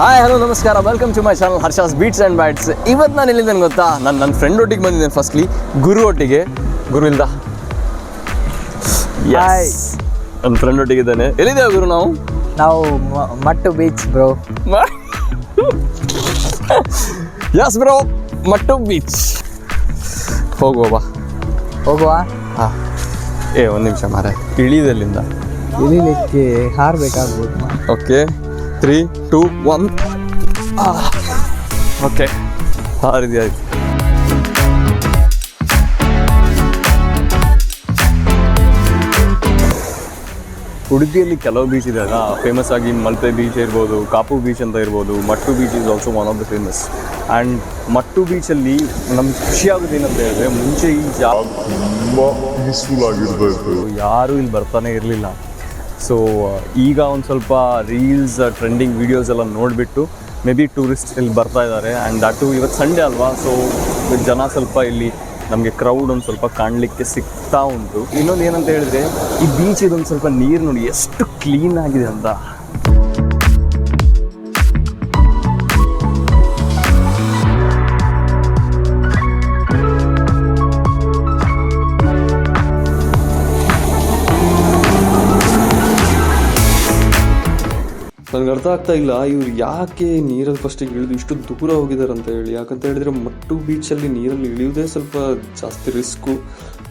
Hi hello ನಮಸ್ಕಾರ, welcome to my channel Harsha's beats and bites. ಇವತ್ತು ನಾನು ಎಲ್ಲಿದ್ದೇನೆ ಗೊತ್ತಾ? ನನ್ನ ಫ್ರೆಂಡ್ ಒಟ್ಟಿಗೆ ಬಂದಿದ್ದೇನೆ. ಫಸ್ಟ್ಲಿ ಗುರು ಒಟ್ಟಿಗೆ. ಗುರು ಇಲ್ದ ನನ್ನ ಫ್ರೆಂಡ್ ಒಟ್ಟಿಗೆ ಇದ್ದಾನೆ. ಎಲ್ಲಿದ್ದೇವೆ ಗುರು? ನಾವು ಮಟ್ಟು ಬೀಚ್ ಬ್ರೋ. ಯಸ್ ಬ್ರೋ, ಮಟ್ಟು ಬೀಚ್ ಹೋಗುವ. ಹಾಂ, ಒಂದು ನಿಮಿಷ ಮಾರೆ, ಇಳಿದಲ್ಲಿಂದ ಇಳಿಲಿಕ್ಕೆ ಹಾರಬೇಕಾಗ್ಬೋದು. ಓಕೆ, 3, 2, 1. ಓಕೆ, ಹಾರಿದೆ. ಆಯ್ತು. ಉಡುಪಿಯಲ್ಲಿ ಕೆಲವು ಬೀಚ್ ಇದ್ದಾಗ ಫೇಮಸ್ ಆಗಿ ಮಲ್ಪೆ ಬೀಚ್ ಇರ್ಬೋದು, ಕಾಪು ಬೀಚ್ ಅಂತ ಇರ್ಬೋದು. Mattu beach is also one of the famous. And Mattu ಬೀಚಲ್ಲಿ ನಮ್ಗೆ ಖುಷಿ ಆಗೋದು ಏನಂತ ಹೇಳಿದ್ರೆ, ಮುಂಚೆ ಈ ಜಾಗ ತುಂಬ ಪೀಸ್ಫುಲ್ ಆಗಿರ್ಬೇಕು, ಯಾರೂ ಇಲ್ಲಿ ಬರ್ತಾನೆ ಇರಲಿಲ್ಲ. ಸೊ ಈಗ ಒಂದು ಸ್ವಲ್ಪ ರೀಲ್ಸ್ ಟ್ರೆಂಡಿಂಗ್ ವೀಡಿಯೋಸ್ ಎಲ್ಲ ನೋಡಿಬಿಟ್ಟು ಮೇ ಬಿ ಟೂರಿಸ್ಟ್ ಇಲ್ಲಿ ಬರ್ತಾ ಇದ್ದಾರೆ. ಆ್ಯಂಡ್ ದಟು ಇವತ್ತು ಸಂಡೇ ಅಲ್ವಾ, ಸೊ ಜನ ಸ್ವಲ್ಪ ಇಲ್ಲಿ ನಮಗೆ ಕ್ರೌಡ್ ಒಂದು ಸ್ವಲ್ಪ ಕಾಣಲಿಕ್ಕೆ ಸಿಗ್ತಾ ಉಂಟು. ಇನ್ನೊಂದು ಏನಂತ ಹೇಳಿದ್ರೆ, ಈ ಬೀಚ್ ಇದೊಂದು ಸ್ವಲ್ಪ ನೀರು ನೋಡಿ ಎಷ್ಟು ಕ್ಲೀನ್ ಆಗಿದೆ ಅಂತ. ನನಗೆ ಅರ್ಥ ಆಗ್ತಾ ಇಲ್ಲ ಇವ್ರು ಯಾಕೆ ನೀರಲ್ಲಿ ಫಸ್ಟಿಗೆ ಇಳಿದು ಇಷ್ಟು ದೂರ ಹೋಗಿದ್ದಾರೆ ಅಂತ ಹೇಳಿ. ಯಾಕಂತ ಹೇಳಿದರೆ ಮಟ್ಟು ಬೀಚಲ್ಲಿ ನೀರಲ್ಲಿ ಇಳಿಯೋದೇ ಸ್ವಲ್ಪ ಜಾಸ್ತಿ ರಿಸ್ಕು.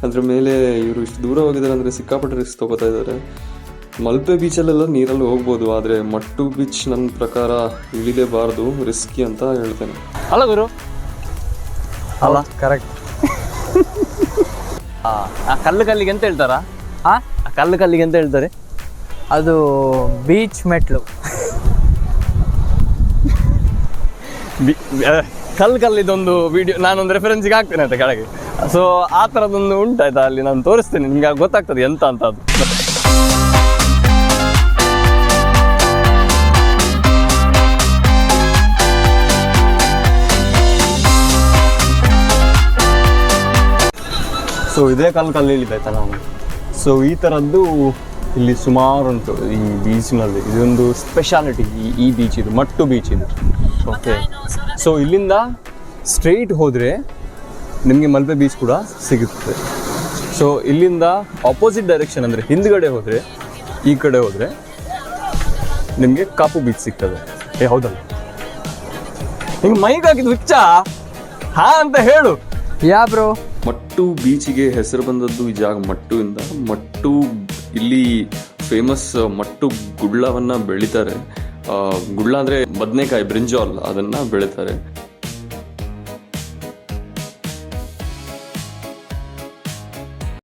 ಅದ್ರ ಮೇಲೆ ಇವರು ಇಷ್ಟು ದೂರ ಹೋಗಿದ್ದಾರೆ ಅಂದರೆ ಸಿಕ್ಕಾಪಟ್ಟೆ ರಿಸ್ಕ್ ತೊಗೋತಾ ಇದ್ದಾರೆ. ಮಲ್ಪೆ ಬೀಚಲ್ಲೆಲ್ಲ ನೀರಲ್ಲಿ ಹೋಗ್ಬೋದು, ಆದರೆ ಮಟ್ಟು ಬೀಚ್ ನನ್ನ ಪ್ರಕಾರ ಇಳಿಲೇಬಾರ್ದು, ರಿಸ್ಕಿ ಅಂತ ಹೇಳ್ತೇನೆ. ಅಲ್ಲ ಗುರು? ಅಲ್ಲ, ಕರೆಕ್ಟ್. ಆ ಕಲ್ಲಿಗೆ ಅಂತ ಹೇಳ್ತಾರಾ? ಆ ಕಲ್ಲಿಗೆ ಅಂತ ಹೇಳ್ತಾರೆ? ಅದು ಬೀಚ್ ಮೆಟ್ಲು. ಕಲ್ಲಿದೊಂದು ವಿಡಿಯೋ ನಾನೊಂದು ರೆಫರೆನ್ಸಿಗೆ ಹಾಕ್ತೇನೆ ಆಯ್ತಾ ಕೆಳಗೆ. ಸೊ ಆ ಥರದೊಂದು ಉಂಟಾಯ್ತಾ, ಅಲ್ಲಿ ನಾನು ತೋರಿಸ್ತೇನೆ ನಿಮ್ಗೆ, ಗೊತ್ತಾಗ್ತದೆ ಎಂತ ಅಂತ ಅದು. ಸೊ ಇದೇ ಕಲ್ಲಿ ಇಳಿದಾಯ್ತಾ ನಾವು. ಸೊ ಈ ಥರದ್ದು ಇಲ್ಲಿ ಸುಮಾರು ಉಂಟು ಈ ಬೀಚ್ನಲ್ಲಿ. ಇದೊಂದು ಸ್ಪೆಷಾಲಿಟಿ ಈ ಬೀಚ್, ಇದು ಮಟ್ಟು ಬೀಚ್ ಇದು. ಓಕೆ, ಸೊ ಇಲ್ಲಿಂದ ಸ್ಟ್ರೈಟ್ ಹೋದರೆ ನಿಮಗೆ ಮಲ್ಪೆ ಬೀಚ್ ಕೂಡ ಸಿಗುತ್ತೆ. ಸೊ ಇಲ್ಲಿಂದ ಆಪೋಸಿಟ್ ಡೈರೆಕ್ಷನ್ ಅಂದರೆ ಹಿಂದ್ಗಡೆ ಹೋದರೆ, ಈ ಕಡೆ ಹೋದರೆ ನಿಮಗೆ ಕಾಪು ಬೀಚ್ ಸಿಗ್ತದೆ. ಹೌದಲ್ಲ? ಹಿಂಗೆ ಮೈಗೆ ಹಾಕಿದ್ದು ಹುಚ್ಚ ಹಾ ಅಂತ ಹೇಳು. ಯಾ ಬ್ರೋ. ಮಟ್ಟು ಬೀಚಿಗೆ ಹೆಸರು ಬಂದದ್ದು ಈ ಜಾಗ ಮಟ್ಟುವಿಂದ. ಮಟ್ಟು ಇಲ್ಲಿ ಫೇಮಸ್ ಮಟ್ಟು ಗುಡ್ಲವನ್ನು ಬೆಳಿತಾರೆ. ಗುಡ್ಲ ಅಂದರೆ ಬದನೆಕಾಯಿ, ಬ್ರಿಂಜಾಲ್, ಅದನ್ನು ಬೆಳಿತಾರೆ.